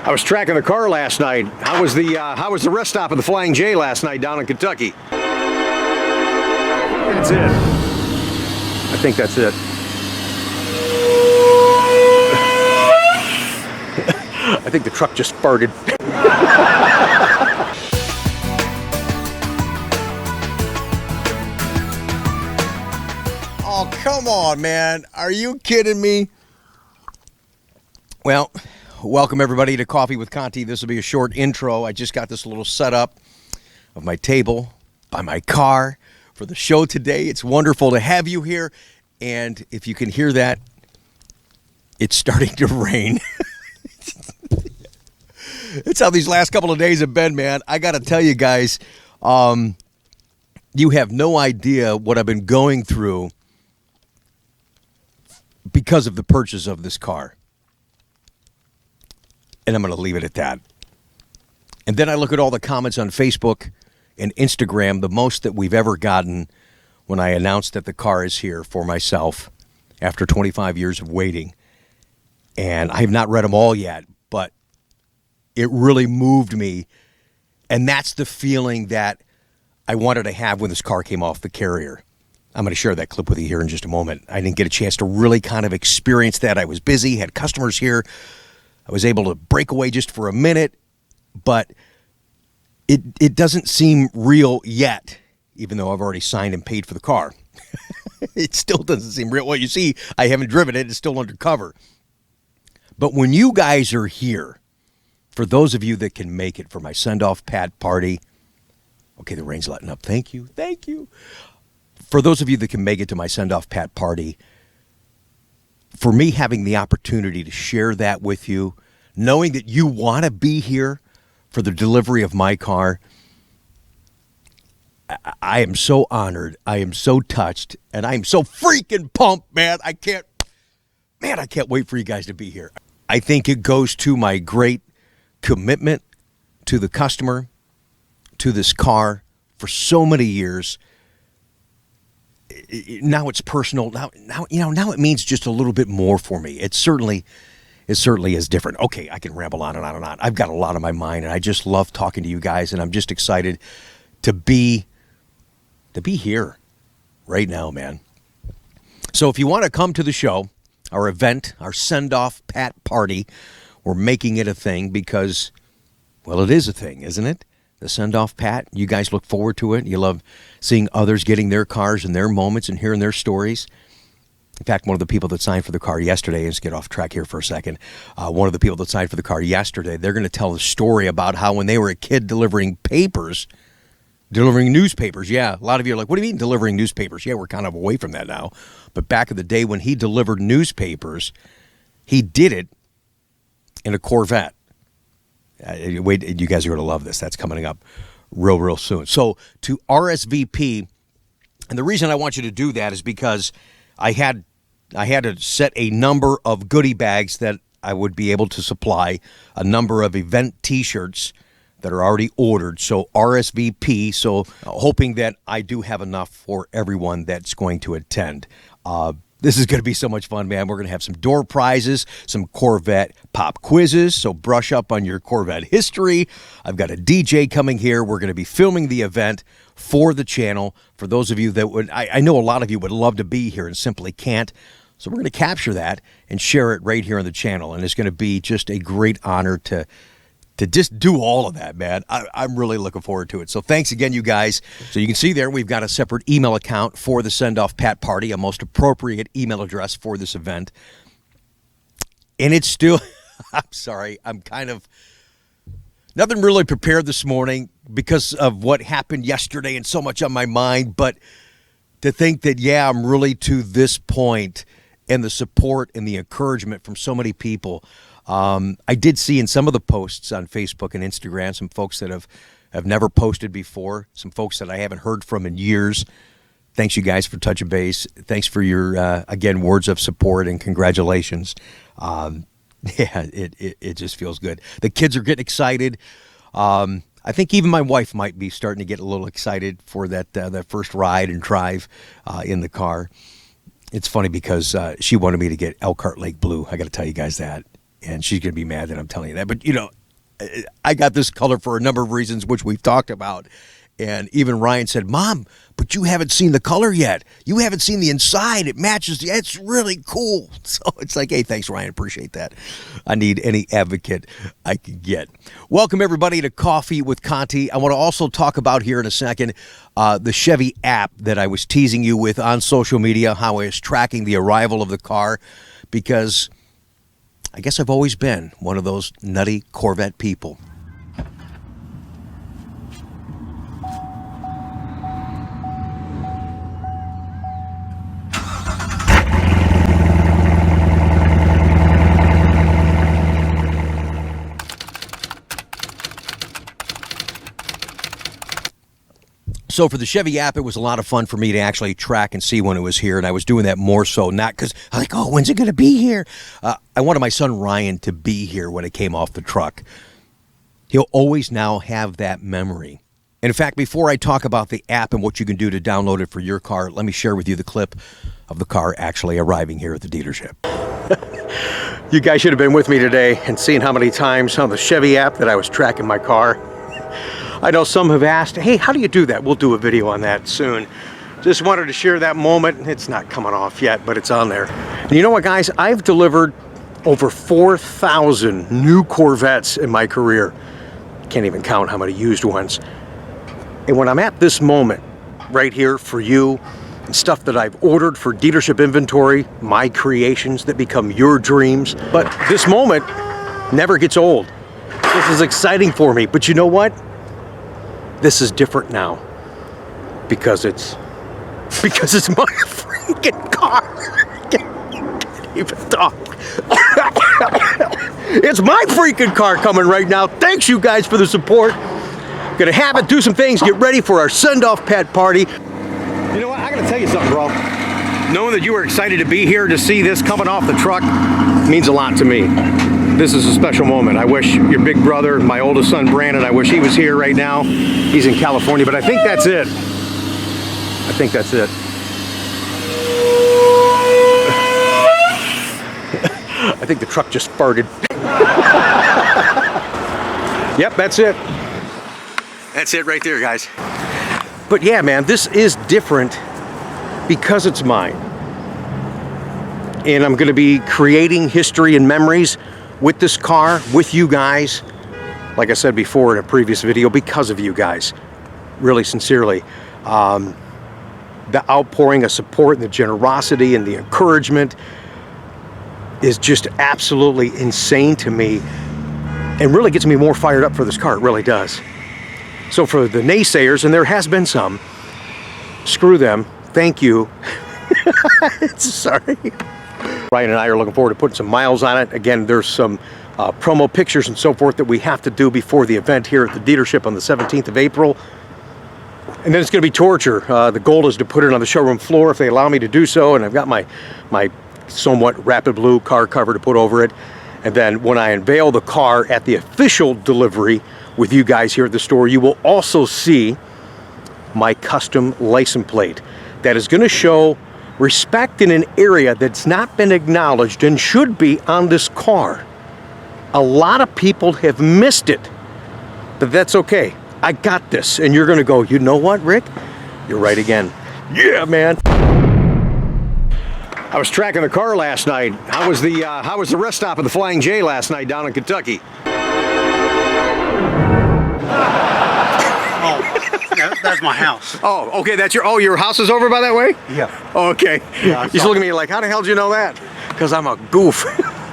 I was tracking the car last night. How was the rest stop of the Flying J last night down in Kentucky? That's it. I think that's it. I think the truck just farted. Oh, come on, man. Are you kidding me? Well, welcome everybody to Coffee with Conti. This will be a short intro. I just got this little setup of my table by my car for the show today. It's wonderful to have you here. And if you can hear that, it's starting to rain. It's how these last couple of days have been, man. I got to tell you guys, you have no idea what I've been going through because of the purchase of this car. And I'm going to leave it at that. And then I look at all the comments on Facebook and Instagram, the most that we've ever gotten when I announced that the car is here for myself after 25 years of waiting. And I have not read them all yet, but it really moved me. And that's the feeling that I wanted to have when this car came off the carrier. I'm going to share that clip with you here in just a moment. I didn't get a chance to really kind of experience that. I was busy, had customers here. I was able to break away just for a minute, but it doesn't seem real yet, even though I've already signed and paid for the car. It still doesn't seem real. Well, you see, I haven't driven it. It's still undercover. But when you guys are here, for those of you that can make it for my send-off pat party, okay, the rain's letting up. Thank you. Thank you. For those of you that can make it to my send-off pat party, for me having the opportunity to share that with you, knowing that you want to be here for the delivery of my car, I am so honored. I am so touched, and I am so freaking pumped, man. I can't wait for you guys to be here. I think it goes to my great commitment to the customer, to this car for so many years. Now it's personal. Now it means just a little bit more for me. It certainly is different. Okay, I can ramble on and on and on. I've got a lot on my mind, and I just love talking to you guys, and I'm just excited to be here right now, man. So if you want to come to the show, our event, our send-off pat party, we're making it a thing because, well, it is a thing, isn't it? The send-off pat, you guys look forward to it. You love seeing others getting their cars and their moments and hearing their stories. In fact, one of the people that signed for the car yesterday, let's get off track here for a second. One of the people that signed for the car yesterday, they're going to tell the story about how when they were a kid delivering newspapers. Yeah, a lot of you are like, what do you mean delivering newspapers? Yeah, we're kind of away from that now. But back in the day when he delivered newspapers, he did it in a Corvette. Wait, you guys are going to love this. That's coming up real soon. So to RSVP, and the reason I want you to do that is because I had to set a number of goodie bags that I would be able to supply, a number of event T-shirts that are already ordered. So RSVP, so hoping that I do have enough for everyone that's going to attend. This is going to be so much fun, man. We're going to have some door prizes, some Corvette pop quizzes, so brush up on your Corvette history. I've got a DJ coming here. We're going to be filming the event for the channel. For those of you that would, I know a lot of you would love to be here and simply can't. So we're going to capture that and share it right here on the channel. And it's going to be just a great honor to just do all of that, man. I'm really looking forward to it. So thanks again, you guys. So you can see there, we've got a separate email account for the send-off pat party, a most appropriate email address for this event. And it's still, I'm sorry, I'm kind of, nothing really prepared this morning because of what happened yesterday and so much on my mind. But to think that, yeah, I'm really to this point, and the support and the encouragement from so many people. I did see in some of the posts on Facebook and Instagram some folks that have never posted before, some folks that I haven't heard from in years. Thanks, you guys, for touching base. Thanks for your, again, words of support and congratulations. Yeah, it just feels good. The kids are getting excited. I think even my wife might be starting to get a little excited for that first ride and drive in the car. It's funny because she wanted me to get Elkhart Lake Blue. I got to tell you guys that. and she's going to be mad that I'm telling you that. But, you know, I got this color for a number of reasons, which we've talked about. And even Ryan said, Mom, but you haven't seen the color yet. You haven't seen the inside. It matches. It's really cool. So it's like, hey, thanks, Ryan. Appreciate that. I need any advocate I can get. Welcome, everybody, to Coffee with Conti. I want to also talk about here in a second the Chevy app that I was teasing you with on social media, how I was tracking the arrival of the car, because I guess I've always been one of those nutty Corvette people. So for the Chevy app, it was a lot of fun for me to actually track and see when it was here, and I was doing that more so not because I'm like, oh, when's it going to be here? I wanted my son Ryan to be here when it came off the truck. He'll always now have that memory. And in fact, before I talk about the app and what you can do to download it for your car, let me share with you the clip of the car actually arriving here at the dealership. You guys should have been with me today and seen how many times on the Chevy app that I was tracking my car. I know some have asked, hey, how do you do that? We'll do a video on that soon. Just wanted to share that moment. It's not coming off yet, but it's on there. And you know what, guys? I've delivered over 4,000 new Corvettes in my career. Can't even count how many used ones. And when I'm at this moment right here for you, and stuff that I've ordered for dealership inventory, my creations that become your dreams, but this moment never gets old. This is exciting for me, but you know what? This is different now because it's my freaking car. I can't even talk. It's my freaking car coming right now. Thanks you guys for the support. Gonna have it, do some things, get ready for our send-off-pat party. You know what? I gotta tell you something, bro. Knowing that you were excited to be here to see this coming off the truck means a lot to me. This is a special moment. I wish your big brother, my oldest son, Brandon, I wish he was here right now. He's in California, but I think that's it. I think that's it. I think the truck just farted. Yep, that's it. That's it right there, guys. But yeah, man, this is different because it's mine. And I'm gonna be creating history and memories with this car, with you guys, like I said before in a previous video, because of you guys, really sincerely. The outpouring of support and the generosity and the encouragement is just absolutely insane to me and really gets me more fired up for this car, it really does. So for the naysayers, and there has been some, screw them, thank you. Sorry. Ryan and I are looking forward to putting some miles on it. Again, there's some promo pictures and so forth that we have to do before the event here at the dealership on the 17th of April. And then it's going to be torture. The goal is to put it on the showroom floor if they allow me to do so. And I've got my somewhat rapid blue car cover to put over it. And then when I unveil the car at the official delivery with you guys here at the store, you will also see my custom license plate that is going to show respect in an area that's not been acknowledged and should be on this car. A lot of people have missed it, but that's okay. I got this, and you're gonna go, you know what, Rick? You're right again. Yeah, man. I was tracking the car last night. How was the rest stop of the Flying J last night down in Kentucky? That's my house. Oh, okay, that's your house is over by that way? Yeah. Oh, okay. Yeah, You just look at me like, how the hell did you know that? Because I'm a goof.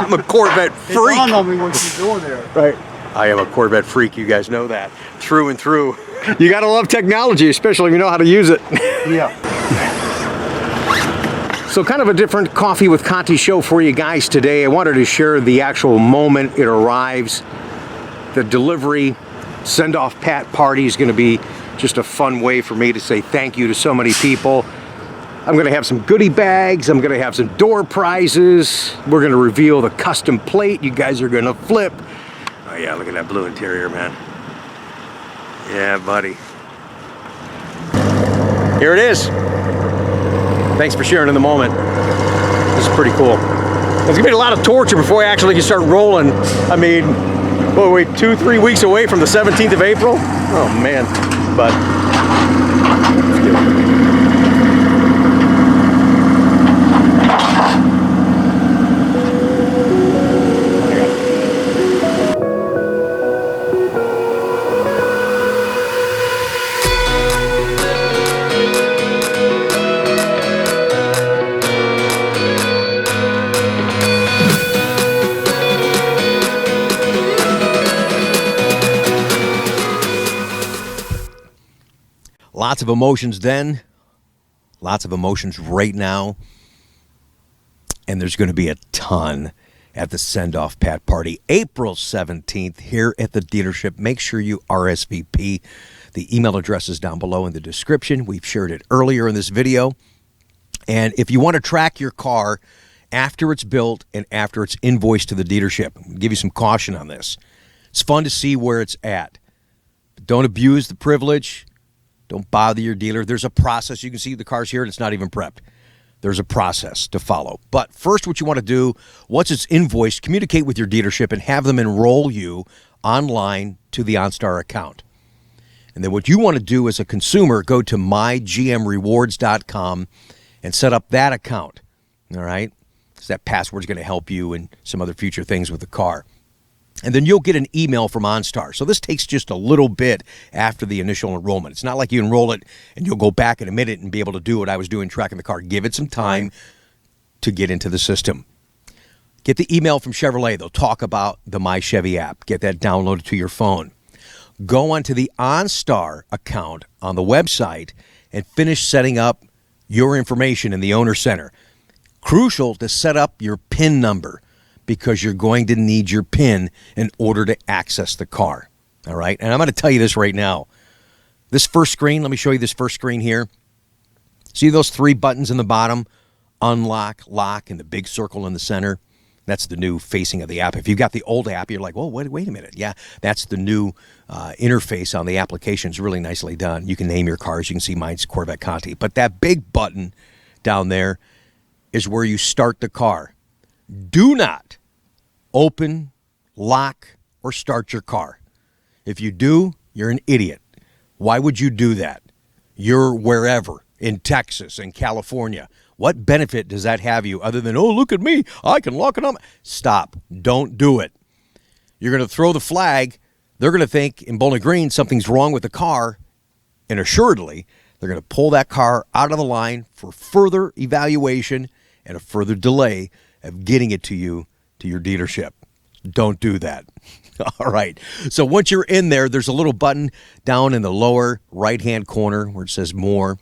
I'm a Corvette freak. It's dawned on me what you're doing there. Right. I am a Corvette freak, you guys know that. Through and through. You gotta love technology, especially if you know how to use it. Yeah. So kind of a different Coffee with Conti show for you guys today. I wanted to share the actual moment it arrives. The delivery send-off pat party is gonna be just a fun way for me to say thank you to so many people. I'm gonna have some goodie bags. I'm gonna have some door prizes. We're gonna reveal the custom plate you guys are gonna flip. Oh yeah, look at that blue interior, man. Yeah, buddy. Here it is. Thanks for sharing in the moment. This is pretty cool. gonna be a lot of torture before I actually can start rolling. I mean, what, we're 2-3 weeks away from the 17th of April? Oh man, but let's get it. Lots of emotions then, lots of emotions right now, and there's going to be a ton at the send-off Pat party, April 17th here at the dealership. Make sure you RSVP. The email address is down below in the description. We've shared it earlier in this video. And if you want to track your car after it's built and after it's invoiced to the dealership, I'll give you some caution on this. It's fun to see where it's at. But don't abuse the privilege. Don't bother your dealer. There's a process. You can see the car's here and it's not even prepped. There's a process to follow. But first, what you want to do, once it's invoiced, communicate with your dealership and have them enroll you online to the OnStar account. And then what you want to do as a consumer, go to mygmrewards.com and set up that account. All right? Because that password is going to help you and some other future things with the car. And then you'll get an email from OnStar. So this takes just a little bit after the initial enrollment. It's not like you enroll it and you'll go back in a minute and be able to do what I was doing tracking the car. Give it some time to get into the system. Get the email from Chevrolet. They'll talk about the My Chevy app. Get that downloaded to your phone. Go onto the OnStar account on the website and finish setting up your information in the Owner Center. Crucial to set up your PIN number, because you're going to need your PIN in order to access the car, all right? And I'm going to tell you this right now. This first screen, let me show you this first screen here. See those 3 buttons in the bottom? Unlock, lock, and the big circle in the center? That's the new facing of the app. If you've got the old app, you're like, whoa, wait a minute. Yeah, that's the new interface on the application. It's really nicely done. You can name your cars. You can see mine's Corvette Conti. But that big button down there is where you start the car. Do not open, lock, or start your car. If you do, you're an idiot. Why would you do that? You're wherever, in Texas, in California. What benefit does that have you other than, oh, look at me, I can lock it up? Stop. Don't do it. You're going to throw the flag. They're going to think in Bowling Green something's wrong with the car, and assuredly, they're going to pull that car out of the line for further evaluation and a further delay of getting it to you, to your dealership. Don't do that. All right. So once you're in there, there's a little button down in the lower right-hand corner where it says More.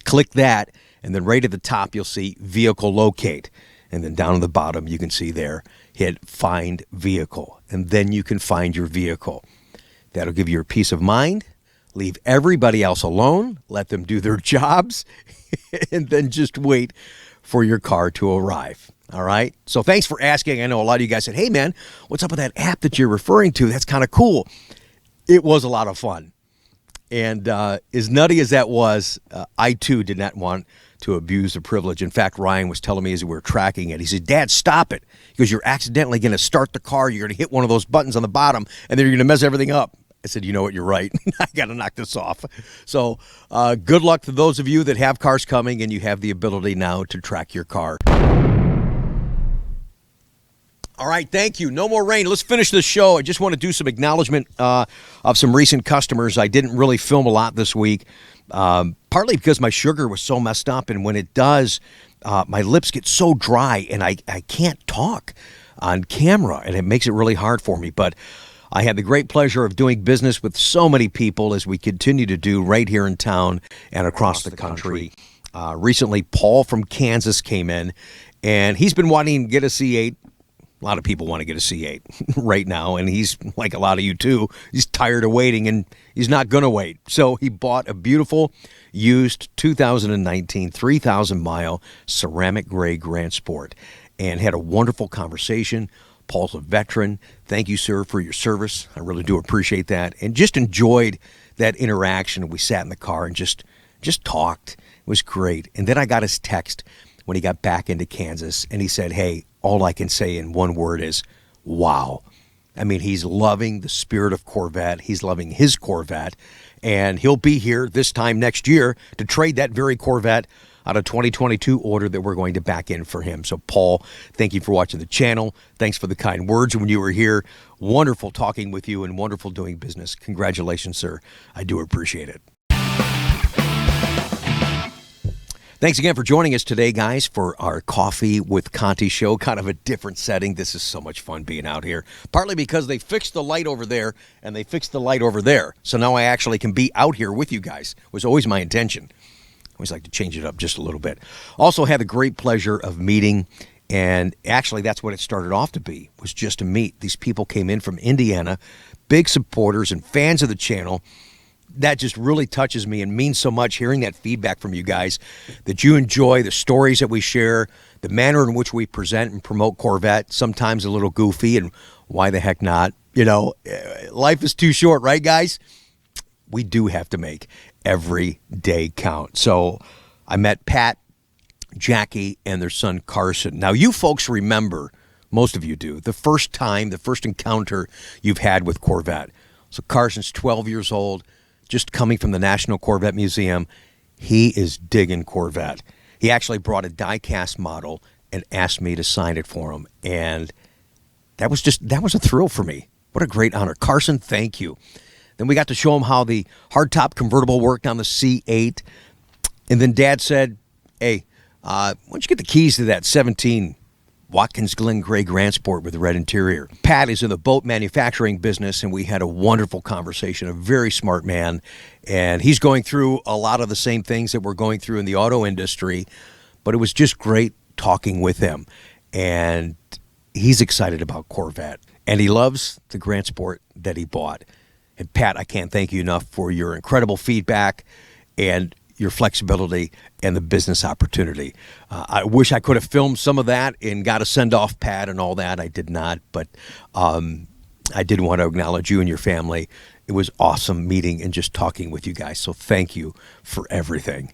Click that, and then right at the top, you'll see Vehicle Locate. And then down at the bottom, you can see there, hit Find Vehicle. And then you can find your vehicle. That'll give you a peace of mind. Leave everybody else alone. Let them do their jobs. And then just wait for your car to arrive. All right. So thanks for asking. I know a lot of you guys said, hey, man, what's up with that app that you're referring to? That's kind of cool. It was a lot of fun. And as nutty as that was, I, too, did not want to abuse the privilege. In fact, Ryan was telling me as we were tracking it, he said, Dad, stop it. Because you're accidentally going to start the car. You're going to hit one of those buttons on the bottom, and then you're going to mess everything up. I said, you know what? You're right. I got to knock this off. So good luck to those of you that have cars coming and you have the ability now to track your car. All right, thank you. No more rain. Let's finish this show. I just want to do some acknowledgement of some recent customers. I didn't really film a lot this week, partly because my sugar was so messed up, and when it does, my lips get so dry, and I can't talk on camera, and it makes it really hard for me. But I had the great pleasure of doing business with so many people, as we continue to do right here in town and across the country. Recently, Paul from Kansas came in, and he's been wanting to get a C8. A lot of people want to get a C8 right now, and he's, like a lot of you too, he's tired of waiting, and he's not going to wait. So he bought a beautiful, used 2019 3,000-mile ceramic gray Grand Sport and had a wonderful conversation. Paul's a veteran. Thank you, sir, for your service. I really do appreciate that, and just enjoyed that interaction. We sat in the car and just talked. It was great. And then I got his text when he got back into Kansas, and he said, hey, all I can say in one word is, wow. I mean, he's loving the spirit of Corvette. He's loving his Corvette. And he'll be here this time next year to trade that very Corvette out of 2022 order that we're going to back in for him. So, Paul, thank you for watching the channel. Thanks for the kind words when you were here. Wonderful talking with you and wonderful doing business. Congratulations, sir. I do appreciate it. Thanks again for joining us today, guys, for our Coffee with Conti show. Kind of a different setting. This is so much fun being out here. Partly because they fixed the light over there and they fixed the light over there. So now I actually can be out here with you guys. It was always my intention. I always like to change it up just a little bit. Also had the great pleasure of meeting, and actually that's what it started off to be, was just to meet. These people came in from Indiana, big supporters and fans of the channel. That just really touches me and means so much hearing that feedback from you guys, that you enjoy the stories that we share, the manner in which we present and promote Corvette, sometimes a little goofy, and why the heck not? You know, life is too short, right, guys? We do have to make every day count. So I met Pat, Jackie, and their son Carson. Now, you folks remember, most of you do, the first encounter you've had with Corvette. So Carson's 12 years old, just coming from the National Corvette Museum. He is digging Corvette. He actually brought a die-cast model and asked me to sign it for him. And that was a thrill for me. What a great honor. Carson, thank you. Then we got to show him how the hardtop convertible worked on the C8. And then Dad said, hey, why don't you get the keys to that 17 Watkins Glen Gray Grand Sport with the red interior. Pat is in the boat manufacturing business, and we had a wonderful conversation, a very smart man, and he's going through a lot of the same things that we're going through in the auto industry, but it was just great talking with him, and he's excited about Corvette, and he loves the Grand Sport that he bought. And Pat, I can't thank you enough for your incredible feedback and your flexibility and the business opportunity. I wish I could have filmed some of that and got a send-off pad and all that. I did not, but I did want to acknowledge you and your family. It was awesome meeting and just talking with you guys. So thank you for everything.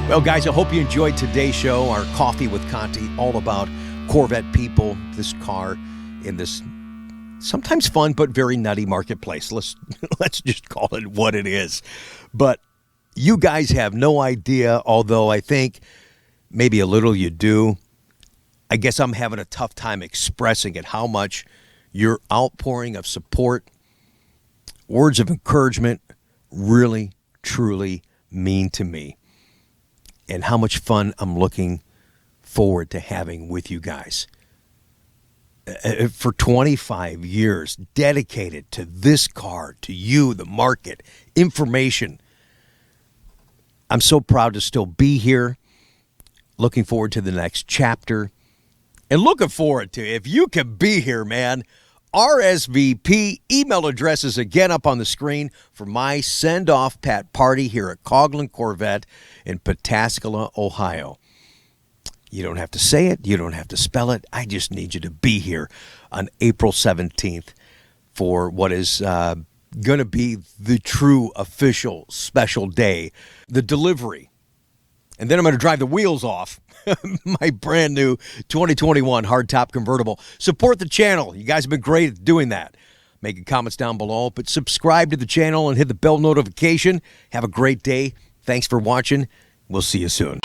Well, guys, I hope you enjoyed today's show, our Coffee with Conti, all about Corvette people, this car in this sometimes fun but very nutty marketplace. Let's just call it what it is. But you guys have no idea, although I think maybe a little you do. I guess I'm having a tough time expressing it, how much your outpouring of support, words of encouragement really, truly mean to me. And how much fun I'm looking forward to having with you guys. For 25 years, dedicated to this car, to you, the market, information. I'm so proud to still be here. Looking forward to the next chapter. And looking forward to, if you can be here, man, RSVP email address is again up on the screen for my send-off Pat party here at Coghlan Corvette in Pataskala, Ohio. You don't have to say it. You don't have to spell it. I just need you to be here on April 17th for what is going to be the true official special day, the delivery. And then I'm going to drive the wheels off my brand new 2021 hardtop convertible. Support the channel. You guys have been great at doing that. Making comments down below, but subscribe to the channel and hit the bell notification. Have a great day. Thanks for watching. We'll see you soon.